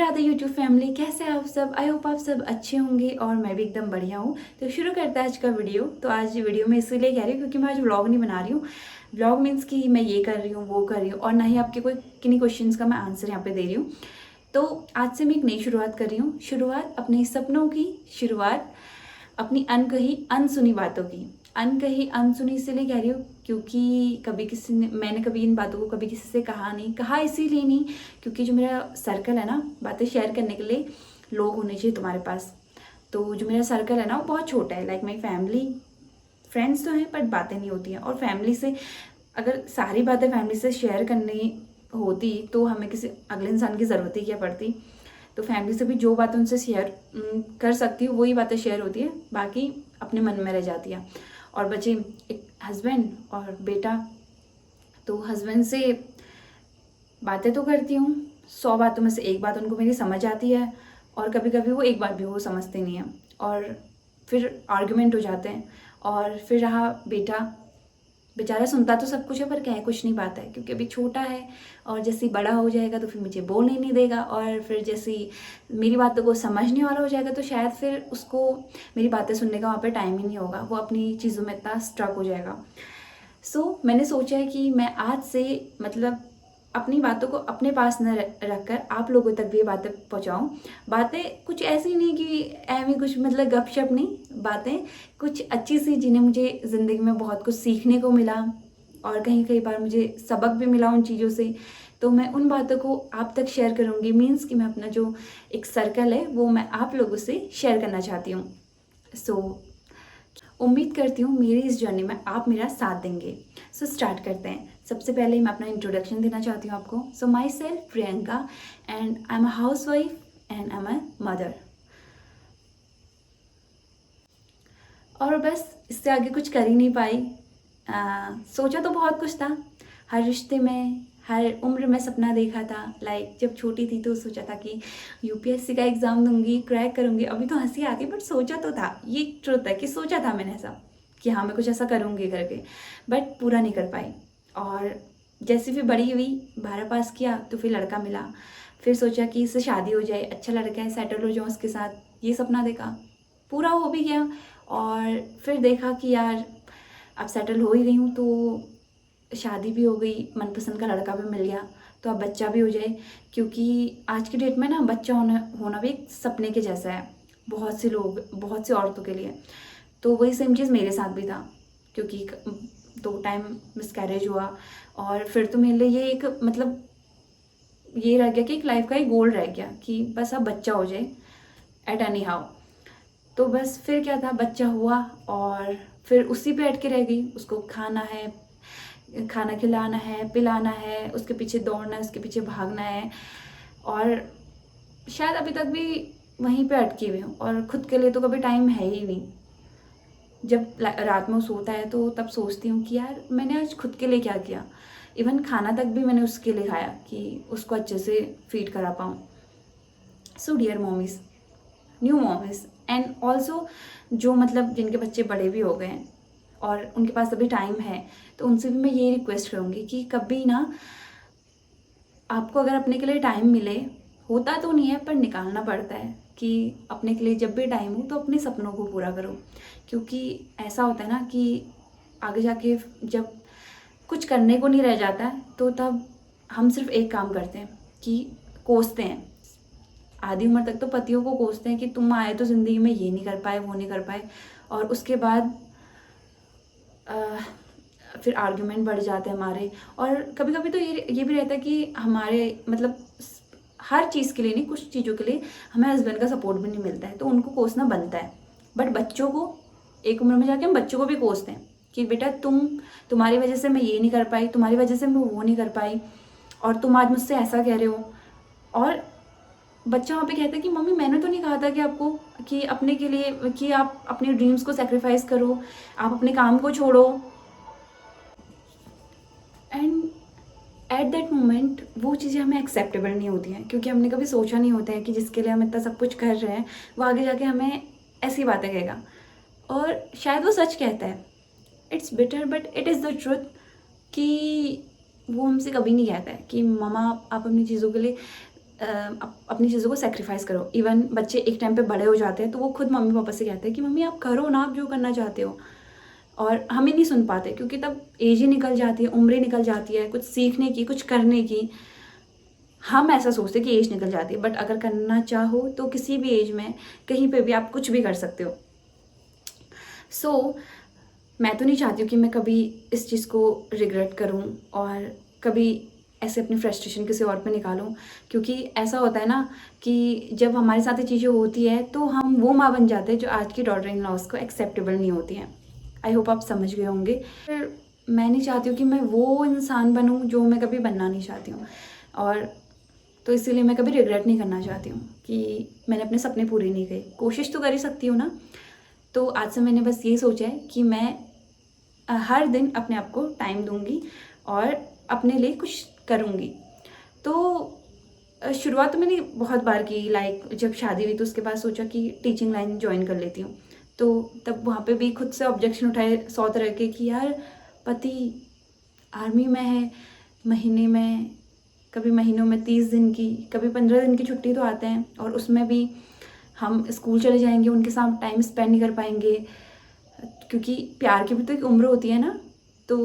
Radhe YouTube family, कैसे हैं आप सब। आई होप आप सब अच्छे होंगे और मैं भी एकदम बढ़िया हूँ। तो शुरू करते हैं आज का वीडियो। तो आज वीडियो में इसलिए कह रही हूँ क्योंकि मैं आज व्लॉग नहीं बना रही हूँ। व्लॉग मीन्स कि मैं ये कर रही हूँ वो कर रही हूँ, और ना ही आपके कोई किन्हीं क्वेश्चंस का मैं आंसर यहाँ पे दे रही हूँ। तो आज से मैं एक नई शुरुआत कर रही हूँ। शुरुआत अपने सपनों की, शुरुआत अपनी अनकही अनसुनी बातों की। अनकही अनसुनी इसलिए कह रही हूँ क्योंकि कभी किसी ने मैंने कभी इन बातों को कभी किसी से कहा नहीं। कहा इसीलिए नहीं क्योंकि जो मेरा सर्कल है ना, बातें शेयर करने के लिए लोग होने चाहिए तुम्हारे पास। तो जो मेरा सर्कल है ना वो बहुत छोटा है। लाइक माई फैमिली, फ्रेंड्स तो हैं बट बातें नहीं होती हैं। और फैमिली से अगर सारी बातें फैमिली से शेयर करनी होती तो हमें किसी अगले इंसान की ज़रूरत ही क्या पड़ती। तो फैमिली से भी जो बातें उनसे शेयर कर सकती हूँ वही बातें शेयर होती है, बाकी अपने मन में रह जाती है। और बचे एक हस्बैंड और बेटा। तो हस्बैंड से बातें तो करती हूँ, 100 बातों में से एक बात उनको मेरी समझ आती है, और कभी कभी वो एक बात भी वो समझते नहीं हैं और फिर आर्गुमेंट हो जाते हैं। और फिर रहा बेटा, बेचारा सुनता तो सब कुछ है पर कह कुछ नहीं पाता है क्योंकि अभी छोटा है। और जैसे ही बड़ा हो जाएगा तो फिर मुझे बोलने नहीं देगा, और फिर जैसे ही मेरी बातों को समझने वाला हो जाएगा तो शायद फिर उसको मेरी बातें सुनने का वहाँ पे टाइम ही नहीं होगा। वो अपनी चीज़ों में इतना स्ट्रक हो जाएगा। मैंने सोचा है कि मैं आज से मतलब अपनी बातों को अपने पास न रख कर आप लोगों तक भी ये बातें पहुँचाऊँ। बातें कुछ ऐसी नहीं कि ऐਵੇਂ कुछ मतलब गपशप नहीं, बातें कुछ अच्छी सी जिन्हें मुझे ज़िंदगी में बहुत कुछ सीखने को मिला, और कहीं कई बार मुझे सबक भी मिला उन चीज़ों से। तो मैं उन बातों को आप तक शेयर करूँगी। मीन्स कि मैं अपना जो एक सर्कल है वो मैं आप लोगों से शेयर करना चाहती हूँ। उम्मीद करती हूँ मेरी इस जर्नी में आप मेरा साथ देंगे। स्टार्ट करते हैं। सबसे पहले मैं अपना इंट्रोडक्शन देना चाहती हूँ आपको। My self Priyanka, and I am a house wife and I am a mother. और बस इससे आगे कुछ कर ही नहीं पाई। सोचा तो बहुत कुछ था, हर रिश्ते में हर उम्र में सपना देखा था। लाइक जब छोटी थी तो सोचा था कि यूपीएससी का एग्ज़ाम दूंगी, क्रैक करूंगी। अभी तो हंसी आती बट सोचा तो था, ये ट्रुथ है कि सोचा था मैंने ऐसा कि हाँ मैं कुछ ऐसा करूंगी करके, बट पूरा नहीं कर पाई। और जैसे फिर बड़ी हुई, 12 पास किया तो फिर लड़का मिला। फिर सोचा कि इससे शादी हो जाए, अच्छा लड़का है, सेटल हो जाऊँ उसके साथ, ये सपना देखा, पूरा हो भी गया। और फिर देखा कि यार अब सेटल हो ही गई हूँ तो शादी भी हो गई, मनपसंद का लड़का भी मिल गया, तो अब बच्चा भी हो जाए। क्योंकि आज की डेट में ना बच्चा होना भी एक सपने के जैसा है बहुत से लोग, बहुत सी औरतों के लिए। तो वही सेम चीज़ मेरे साथ भी था क्योंकि 2 टाइम मिसकैरेज हुआ। और फिर तो मेरे लिए ये एक मतलब ये रह गया कि एक लाइफ का एक गोल रह गया कि बस अब बच्चा हो जाए एट एनी हाउ। तो बस फिर क्या था, बच्चा हुआ और फिर उसी पे अटके रह गई। उसको खाना है, खाना खिलाना है, पिलाना है, उसके पीछे दौड़ना है, उसके पीछे भागना है। और शायद अभी तक भी वहीं पे अटकी हुई हूँ, और खुद के लिए तो कभी टाइम है ही नहीं। जब रात में वो सोता है तो तब सोचती हूँ कि यार मैंने आज खुद के लिए क्या किया। इवन खाना तक भी मैंने उसके लिए खाया कि उसको अच्छे से फीड करा पाऊँ। Dear mommies, new mommies, and also जो मतलब जिनके बच्चे बड़े भी हो गए हैं और उनके पास अभी टाइम है, तो उनसे भी मैं ये रिक्वेस्ट करूँगी कि कभी ना आपको अगर अपने के लिए टाइम मिले, होता तो नहीं है पर निकालना पड़ता है कि अपने के लिए जब भी टाइम हो तो अपने सपनों को पूरा करो। क्योंकि ऐसा होता है ना कि आगे जाके जब कुछ करने को नहीं रह जाता है तो तब हम सिर्फ एक काम करते हैं कि कोसते हैं। आधी उम्र तक तो पतियों को कोसते हैं कि तुम आए तो ज़िंदगी में ये नहीं कर पाए, वो नहीं कर पाए। और उसके बाद फिर आर्ग्यूमेंट बढ़ जाते हैं हमारे। और कभी कभी तो ये भी रहता है कि हमारे मतलब हर चीज़ के लिए नहीं, कुछ चीज़ों के लिए हमें हस्बैंड का सपोर्ट भी नहीं मिलता है तो उनको कोसना बनता है। बट बच्चों को एक उम्र में जाके हम बच्चों को भी कोसते हैं कि बेटा तुम्हारी वजह से मैं ये नहीं कर पाई, तुम्हारी वजह से मैं वो नहीं कर पाई, और तुम आज मुझसे ऐसा कह रहे हो। और बच्चा वहाँ पे कहता है कि मम्मी मैंने तो नहीं कहा था कि आपको कि अपने के लिए कि आप अपने ड्रीम्स को सेक्रीफाइस करो, आप अपने काम को छोड़ो। एंड एट दैट मोमेंट वो चीज़ें हमें एक्सेप्टेबल नहीं होती हैं क्योंकि हमने कभी सोचा नहीं होता है कि जिसके लिए हम इतना सब कुछ कर रहे हैं वो आगे जाके हमें ऐसी बातें कहेगा। और शायद वो सच कहता है, it's bitter but it is the truth, कि वो हमसे कभी नहीं कहता है कि ममा आप अपनी चीज़ों के लिए अपनी चीज़ों को सेक्रीफाइस करो। इवन बच्चे एक टाइम पे बड़े हो जाते हैं तो वो खुद मम्मी पापा से कहते हैं कि मम्मी आप करो ना, आप जो करना चाहते हो, और हम ही नहीं सुन पाते क्योंकि तब एज ही निकल जाती है, उम्र ही निकल जाती है कुछ सीखने की, कुछ करने की। हम ऐसा सोचते हैं कि एज निकल जाती है, बट अगर करना चाहो तो किसी भी एज में कहीं पे भी आप कुछ भी कर सकते हो। सो मैं तो नहीं चाहती हूँ कि मैं कभी इस चीज़ को रिग्रेट करूँ और कभी ऐसे अपनी फ्रस्ट्रेशन किसी और पे निकालूँ, क्योंकि ऐसा होता है ना कि जब हमारे साथ ये चीज़ें होती है तो हम वो माँ बन जाते हैं जो आज की डॉटर इन लॉज को एक्सेप्टेबल नहीं होती हैं। आई होप आप समझ गए होंगे। फिर मैं नहीं चाहती हूँ कि मैं वो इंसान बनूँ जो मैं कभी बनना नहीं चाहती हूँ, और तो इसीलिए मैं कभी रिग्रेट नहीं करना चाहती हूँ कि मैंने अपने सपने पूरे नहीं किए। कोशिश तो कर ही सकती हूँ ना। तो आज से मैंने बस यही सोचा है कि मैं हर दिन अपने आप को टाइम दूंगी और अपने लिए कुछ करूँगी। तो शुरुआत तो मैंने बहुत बार की, लाइक जब शादी हुई तो उसके बाद सोचा कि टीचिंग लाइन ज्वाइन कर लेती हूँ। तो तब वहाँ पे भी खुद से ऑब्जेक्शन उठाए 100 तरह के कि यार पति आर्मी में है, महीने में कभी महीनों में 30 दिन की, कभी 15 दिन की छुट्टी तो आते हैं, और उसमें भी हम स्कूल चले जाएंगे, उनके साथ टाइम स्पेंड नहीं कर पाएंगे क्योंकि प्यार की भी तो एक उम्र होती है ना। तो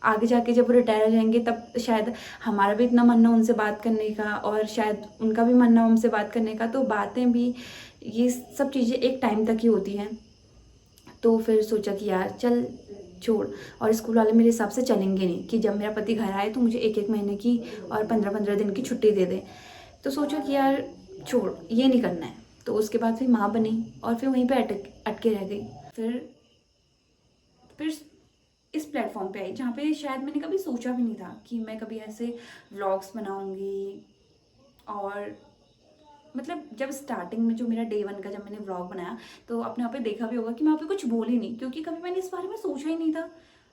आगे जाके जब वो रिटायर हो जाएंगे तब शायद हमारा भी इतना मन ना उनसे बात करने का, और शायद उनका भी मन ना हमसे बात करने का। तो बातें भी, ये सब चीज़ें एक टाइम तक ही होती हैं। तो फिर सोचा कि यार चल छोड़, और स्कूल वाले मेरे हिसाब से चलेंगे नहीं कि जब मेरा पति घर आए तो मुझे 1-1 महीने की और 15-15 दिन की छुट्टी दे दे। तो सोचा कि यार छोड़, ये नहीं करना है। तो उसके बाद फिर माँ बनी और फिर वहीं पे अटके रह गई। फिर इस प्लेटफॉर्म पे आई जहाँ पे शायद मैंने कभी सोचा भी नहीं था कि मैं कभी ऐसे व्लॉग्स बनाऊंगी। और मतलब जब स्टार्टिंग में जो मेरा डे 1 का जब मैंने व्लॉग बनाया तो अपने आप पे देखा भी होगा कि मैं वहाँ पे कुछ बोली नहीं, क्योंकि कभी मैंने इस बारे में सोचा ही नहीं था,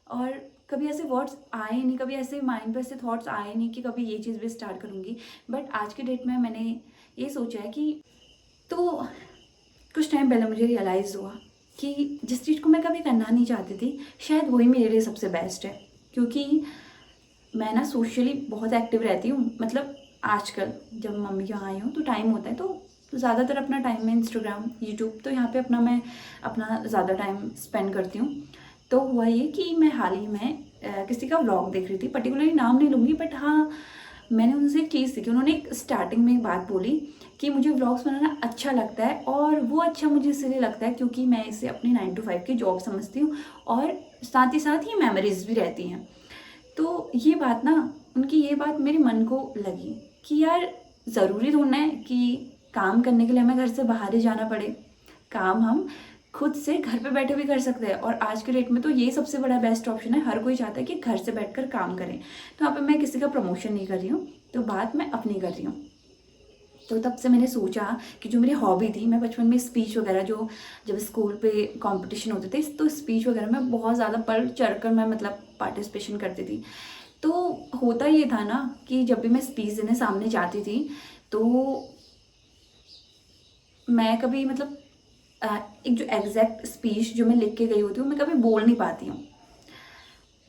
और कभी ऐसे वर्ड्स आए नहीं, कभी ऐसे माइंड पे ऐसे थॉट्स आए नहीं कि कभी ये चीज़ भी स्टार्ट करूँगी। बट आज के डेट में मैंने ये सोचा है कि, तो कुछ टाइम पहले मुझे रियलाइज़ हुआ कि जिस चीज़ को मैं कभी करना नहीं चाहती थी शायद वही मेरे लिए सबसे बेस्ट है। क्योंकि मैं ना सोशली बहुत एक्टिव रहती हूँ, मतलब आजकल जब मम्मी के यहाँ आई हूँ तो टाइम होता है, तो ज़्यादातर अपना टाइम मैं इंस्टाग्राम, यूट्यूब, तो यहाँ पे मैं अपना ज़्यादा टाइम स्पेंड करती हूँ। तो हुआ ये कि मैं हाल ही में किसी का व्लॉग देख रही थी, पर्टिकुलरली नाम नहीं लूँगी, बट हाँ मैंने उनसे एक चीज़ सीखी। उन्होंने एक स्टार्टिंग में एक बात बोली कि मुझे व्लॉग्स बनाना अच्छा लगता है, और वो अच्छा मुझे इसलिए लगता है क्योंकि मैं इसे अपनी 9 to 5 की जॉब समझती हूँ, और साथ ही मेमोरीज भी रहती हैं। तो ये बात ना, उनकी ये बात मेरे मन को लगी कि यार ज़रूरी थोड़ा है कि काम करने के लिए हमें घर से बाहर ही जाना पड़े। काम हम खुद से घर पे बैठे भी कर सकते हैं, और आज के डेट में तो ये सबसे बड़ा बेस्ट ऑप्शन है। हर कोई चाहता है कि घर से बैठकर काम करें। तो यहाँ पे मैं किसी का प्रमोशन नहीं कर रही हूँ, तो बात मैं अपनी कर रही हूँ। तो तब से मैंने सोचा कि जो मेरी हॉबी थी, मैं बचपन में स्पीच वगैरह, जो जब स्कूल पे कंपटीशन होते थे तो स्पीच वगैरह में बहुत ज़्यादा बढ़ चढ़कर मैं मतलब पार्टिसिपेशन करती थी। तो होता ये था ना कि जब भी मैं स्पीच देने सामने जाती थी तो मैं कभी मतलब एक जो एग्जैक्ट स्पीच जो मैं लिख के गई होती हूँ मैं कभी बोल नहीं पाती हूँ।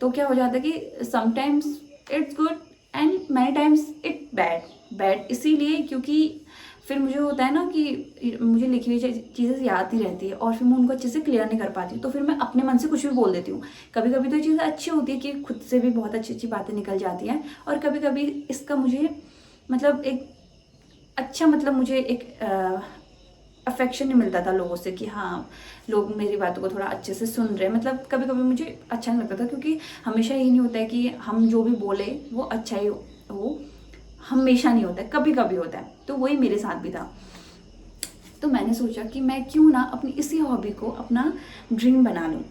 तो क्या हो जाता है कि sometimes it's good and many times it bad इसीलिए क्योंकि फिर मुझे होता है ना कि मुझे लिखी हुई चीज़ें याद ही रहती है और फिर मैं उनको अच्छे से क्लियर नहीं कर पाती हूँ, तो फिर मैं अपने मन से कुछ भी बोल देती हूँ। कभी कभी तो ये चीज़ें अच्छी होती है कि खुद से भी बहुत अच्छी अच्छी बातें निकल जाती हैं, और कभी कभी इसका मुझे मतलब एक अच्छा मतलब मुझे एक अफेक्शन नहीं मिलता था लोगों से कि हाँ लोग मेरी बातों को थोड़ा अच्छे से सुन रहे हैं। मतलब कभी कभी मुझे अच्छा नहीं लगता था, क्योंकि हमेशा यही नहीं होता है कि हम जो भी बोले वो अच्छा ही हो, हमेशा नहीं होता है, कभी कभी होता है। तो वही मेरे साथ भी था। तो मैंने सोचा कि मैं क्यों ना अपनी इसी हॉबी को अपना ड्रीम बना लूँ।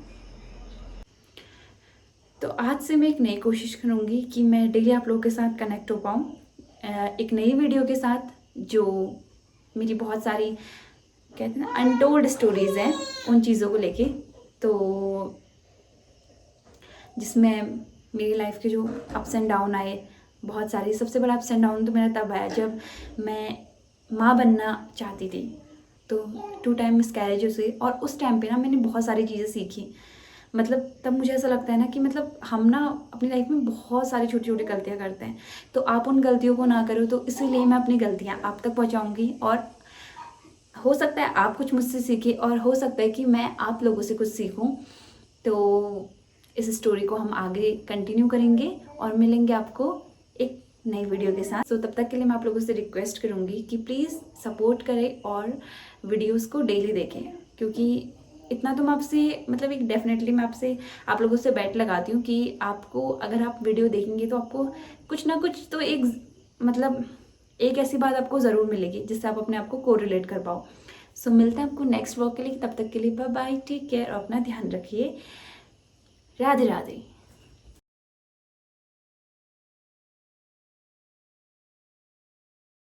तो आज से मैं एक नई कोशिश करूँगी कि मैं डेली आप लोगों के साथ कनेक्ट हो पाऊँ, एक नई वीडियो के साथ जो मेरी बहुत सारी कहते हैं ना अनटोल्ड स्टोरीज़ हैं उन चीज़ों को लेके, तो जिसमें मेरी लाइफ के जो अप्स एंड डाउन आए बहुत सारी। सबसे बड़ा अप्स एंड डाउन तो मेरा तब आया जब मैं माँ बनना चाहती थी, तो 2 टाइम मिसकैरेजेस हुई, और उस टाइम पे ना मैंने बहुत सारी चीज़ें सीखी। मतलब तब मुझे ऐसा लगता है ना कि मतलब हम ना अपनी लाइफ में बहुत सारी छोटी छोटी गलतियाँ करते हैं, तो आप उन गलतियों को ना करो। तो इसीलिए मैं अपनी गलतियाँ आप तक पहुँचाऊँगी, और हो सकता है आप कुछ मुझसे सीखें, और हो सकता है कि मैं आप लोगों से कुछ सीखूं। तो इस स्टोरी को हम आगे कंटिन्यू करेंगे और मिलेंगे आपको एक नई वीडियो के साथ। तब तक के लिए मैं आप लोगों से रिक्वेस्ट करूंगी कि प्लीज़ सपोर्ट करें और वीडियोस को डेली देखें, क्योंकि इतना तो मैं आपसे मतलब एक डेफिनेटली मैं आपसे आप लोगों से बेट लगाती हूँ कि आपको अगर आप वीडियो देखेंगे तो आपको कुछ ना कुछ तो एक मतलब एक ऐसी बात आपको ज़रूर मिलेगी जिससे आप अपने आप को कोरिलेट कर पाओ। मिलते हैं आपको नेक्स्ट व्लॉग के लिए, तब तक के लिए बाय बाय, टेक केयर और अपना ध्यान रखिए। राधे राधे।